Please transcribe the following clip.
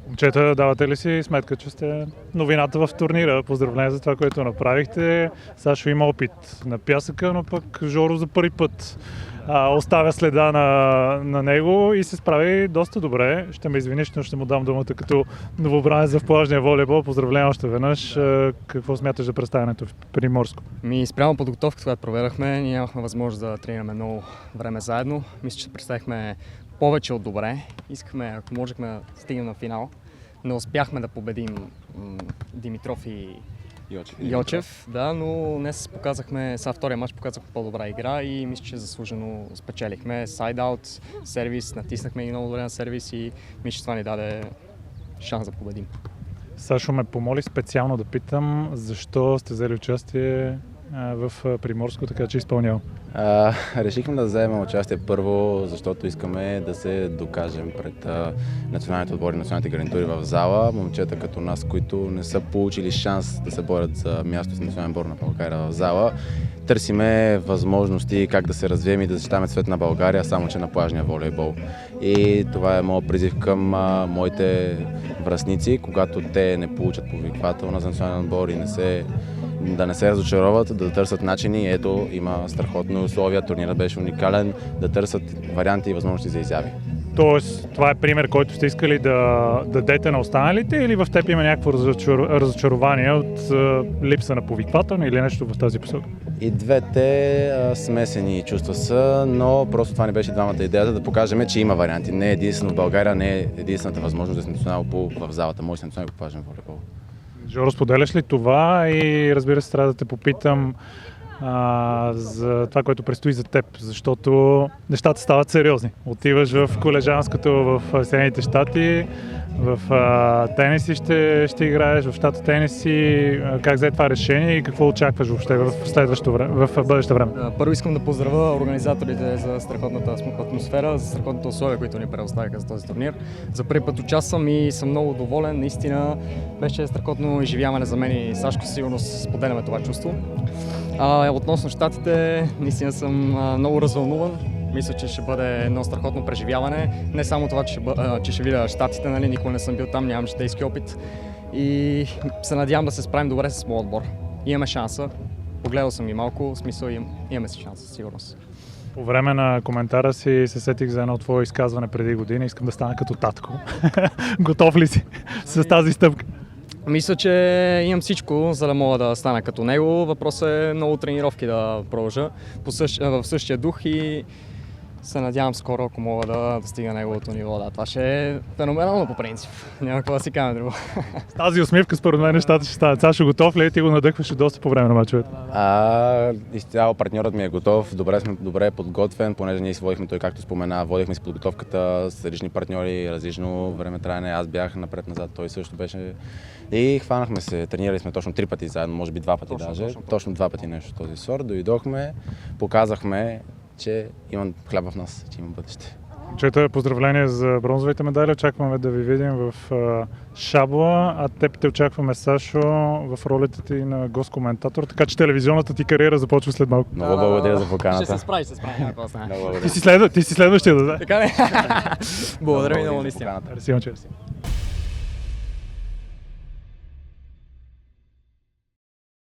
Момчета, давате ли си сметка, че сте новината в турнира? Поздравления за това, което направихте. Сашо има опит на пясъка, но пък Жоро за първи път оставя следа на него и се справи доста добре. Ще ме извиниш, но ще му дам думата като новобранец в плажния волейбол. Поздравления още веднъж. Какво смяташ за представянето в Приморско? Спрямо подготовката, която проведахме, ние нямахме възможност да тренираме много време заедно. Мисля, че представихме повече от добре. Искахме, ако можехме да стигнем на финал. Не успяхме да победим Димитров и Йочев, да, но днес показахме, сега втория матч показахме по-добра игра и мисля, че заслужено спечелихме. Сайд-аут, сервис, натиснахме и много добре на сервис и мисля, че това ни даде шанс да победим. Сашо ме помоли специално да питам защо сте взели участие в Приморско, така че изпълнявам. Решихме да вземем участие първо, защото искаме да се докажем пред националните отбори, националните гарнитури в зала. Момчета като нас, които не са получили шанс да се борят за място с национален отбор на България в зала. Търсиме възможности как да се развием и да защитаваме цвет на България, само че на плажния волейбол. И това е моят призив към моите връстници, когато те не получат повиквателна за национален отбор и да не се разочароват, да търсят начини. Ето, има страхотни условия, турнирът беше уникален, да търсят варианти и възможности за изяви. Тоест, това е пример, който сте искали да дадете на останалите, или в теб има някакво разочарование от липса на повиквателна или нещо в тази посока? И двете смесени чувства са, но просто това не беше двамата идеята да покажем, че има варианти. Не е единствено в България, не е единствената възможност да се национално в залата. Може да се национално плажен волейбол. Жоро, споделяш ли това и разбира се, трябва да те попитам за това, което предстои за теб, защото нещата стават сериозни. Отиваш в колежанското в Съединените щати, в тениси ще играеш, в щата тениси. Как взе това решение и какво очакваш въобще в следващото време, в бъдеще време? Първо искам да поздравя организаторите за страхотната атмосфера, за страхотните условия, които ни предоставиха за този турнир. За първи път участвам и съм много доволен. Наистина беше страхотно изживяване за мен и Сашко, сигурно споделяме това чувство. Относно щатите, наистина съм много развълнуван. Мисля, че ще бъде едно страхотно преживяване. Не само това, че ще видя щатите, нали, никога не съм бил там, нямам житейски опит. И се надявам да се справим добре с моят отбор. Имаме шанса. Погледал съм и малко, в смисъл имаме си шанс, със сигурност. По време на коментара си се сетих за едно твое изказване преди години. Искам да стана като татко. Готов ли си с тази стъпка? Мисля, че имам всичко, за да мога да стана като него. Въпросът е много тренировки да продължа в същия дух и се надявам скоро, ако мога да стигна неговото ниво. Да, това ще е феноменално по принцип. Няма какво да си кажем друго. С тази усмивка според мен нещата ще станат. Сашо, готов ли? Ти го надъхваше доста по време на мачовете. Изцяло партньорът ми е готов, добре е подготвен, понеже ние си водихме, той както спомена, водихме си подготовката с различни партньори, различно време траяне. Аз бях напред-назад, той също беше. И хванахме се, тренирали сме точно 3 пъти заедно, може би 2 пъти даже. Точно 2 пъти нещо този сорт. Дойдохме, показахме, че има хляб в нас, че има бъдеще. Момчета, поздравления за бронзовите медали. Очакваме да ви видим в Шабла, а теб те очакваме, Сашо, в ролята ти на гост-коментатор, така че телевизионната ти кариера започва след малко. Много благодаря за поканата. Ще се справи. Ти си следващия, да? Така ли? Благодаря ви много, наистина. Мерси.